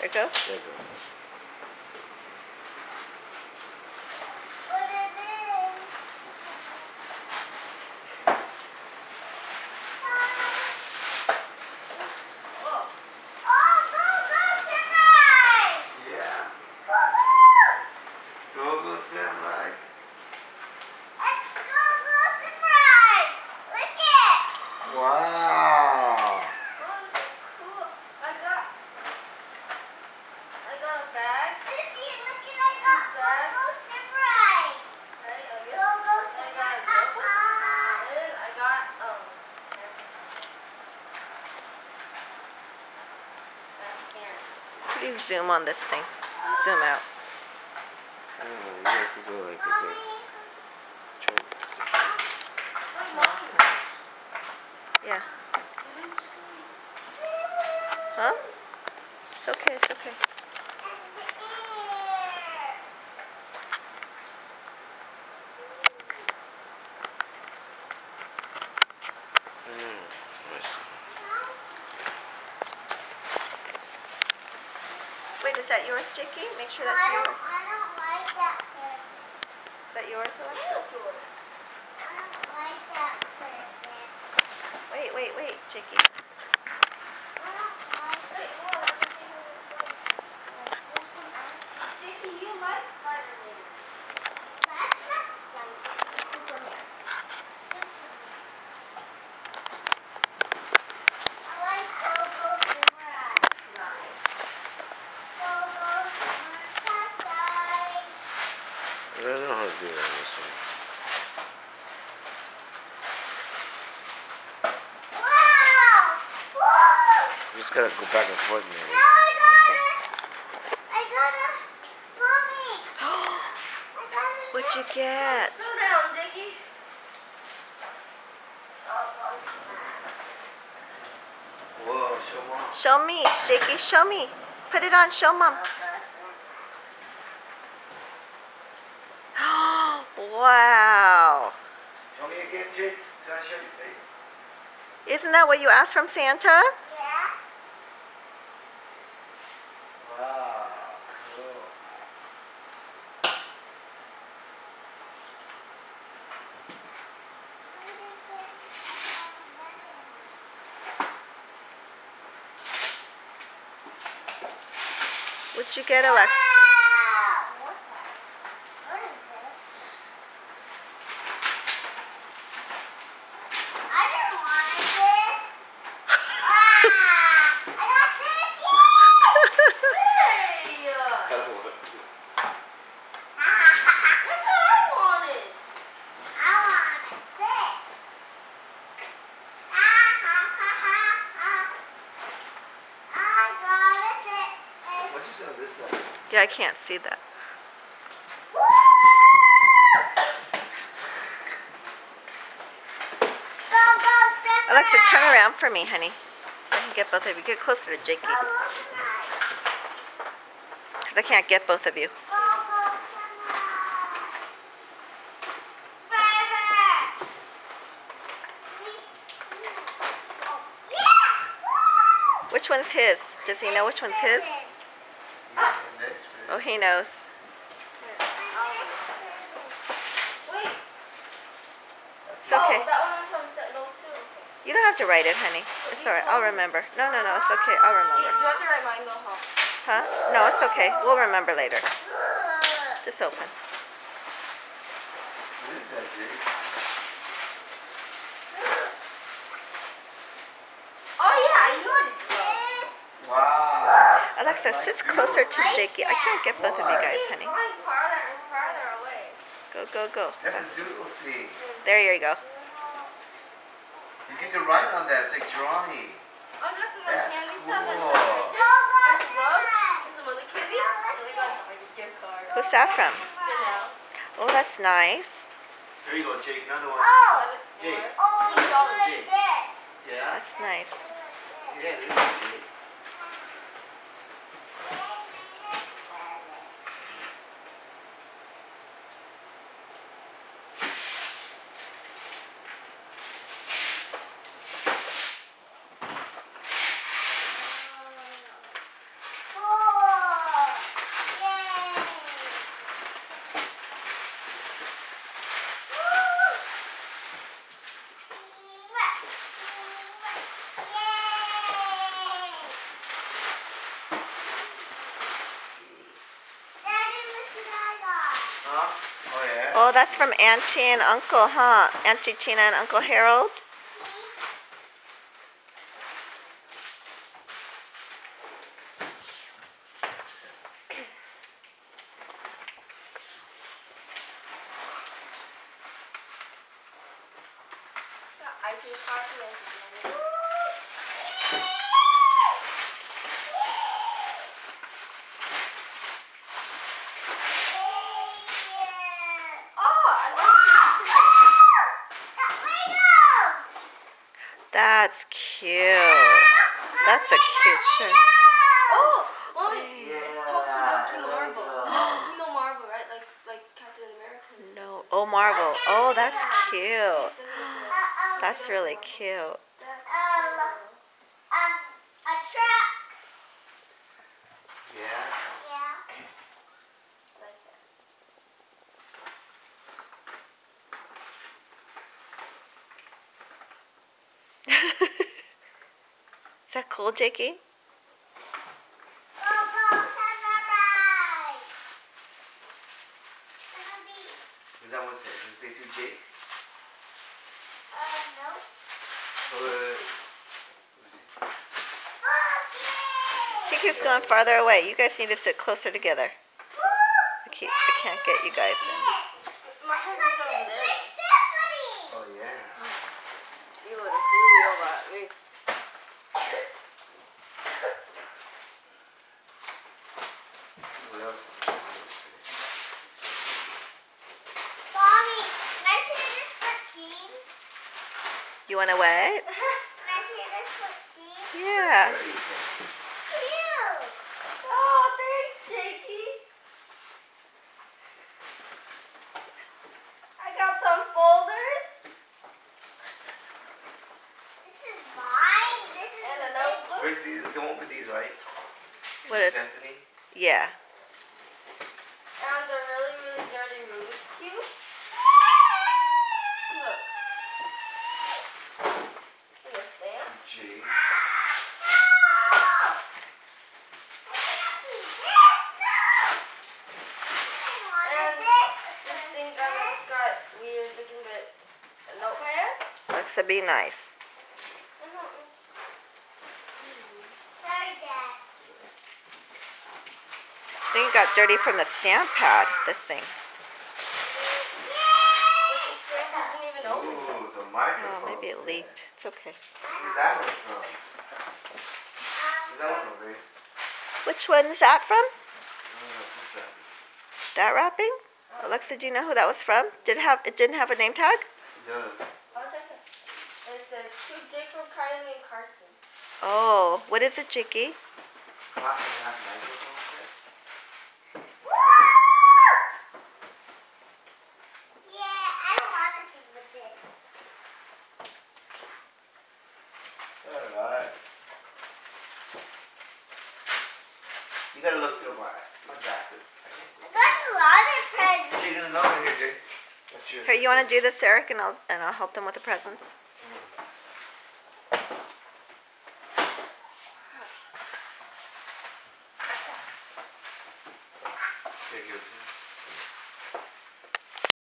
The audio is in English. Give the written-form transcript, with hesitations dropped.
it goes. There it goes. Samurai. Let's go Samurai. Look it. Wow. Oh, this is cool. I got a bag. Sissy, look it. I got Go Samurai. Right, Go Samurai. and then I got that's here. Please zoom on this thing. Zoom out. Oh, you have to go like this. Yeah. Huh? It's okay, it's okay. Wait, is that yours, Jakey? Make sure that's yours. I don't like that person. Is that yours, Alexa? I don't like that person. Wait, Jakey. I don't like it. Jakey, you like Spider-Man. That's not Superman. I like Go Samurai. Go Samurai. I don't know how to do it on this one. Wow! Woo! You just gotta go back and forth, man. Now I got it! I got it! Mommy! I got it! What'd you get? Slow down, Jakey. Whoa, show mom. Show me, Jakey, show me. Put it on, show mom. Wow. Show me again, Jake. Can I show your face? Isn't that what you asked from Santa? Yeah? Wow. Cool. What'd you get, Alexa? What is this? I didn't want this. I got this. Hey! That's what I wanted. I wanted this. I got it. What'd you say on this side? Yeah, I can't see that. Alexa, turn around for me, honey. I can get both of you. Get closer to Jakey. Because I can't get both of you. Which one's his? Does he know which one's his? Oh, he knows. Wait. It's okay. Oh, that one was from those two. Okay. You don't have to write it, honey. It's alright. I'll remember. No, it's okay. I'll Do remember. you have to write mine though, huh? Huh? No, it's okay. We'll remember later. Just open. What is that, Jake? Oh yeah, I knew it. Wow. Alexa, sit closer to Jakey. I can't get both of you guys, honey. Going farther and farther away. Go. That's a doodle thing. There you go. You get to write on that. It's like drawing. I got some That's candy stuff and cool. some gloves and some other candy. And I got a gift card. Who's that from? Chanel. Oh, that's nice. Here you go, Jake. Another one. Jake. Oh, you like this. Yeah? That's nice. Yeah, this is Jake. Oh. Oh yeah. Oh, that's from Auntie and Uncle, huh? Auntie Tina and Uncle Harold. I do coffee. Oh, I That's cute. That's a cute shirt. Oh, Mommy, it's Tokidoki Marvel. You know Marvel, right? Like Captain America. No. Oh, Marvel. Oh, that's cute. That's really cute. A truck. Yeah. Yeah. Is that cool, Jakey? Go, go, sunrise. Is that what's it? Does it say to Jake? No. Let me see. Okay. He keeps going farther away. You guys need to sit closer together. I can't get you guys in. My husband's over there. Big Stephanie. Oh yeah. See what a Julio got me. What else is this? Mommy, can I see this cookie? You want to wait? Can I see this cookie? Yeah. Where is it? Cute. Oh, thanks, Jakey. I got some folders This is mine. This is and the a big notebook. Where's these? Come up with these, right? What is? Stephanie? Yeah. And the really, really dirty Rubik's Cube. Look. And a stamp. Jake. And this thing it's got weird looking bit a notepad. Looks to be nice. Sorry, Dad. I think it got dirty from the stamp pad, this thing. But the stamp isn't even open. Ooh, the Oh, microphone. maybe it set. leaked. It's okay. Where's that one from? Where's that one from, Grace? Which one is that from? What's that? That wrapping? Alexa, do you know who that was from? It didn't have a name tag? It does. I'll check it. It says to Jacob, Kylie, and Carson. Oh, what is it, Jakey? Class and half microphone set? Yeah, I don't want to sing with this. Alright. You gotta look through my jackets. I got a lot of presents. You're gonna know it here, Jake. That's yours. Here, you want to do this, Eric, and I'll help them with the presents. Take yours.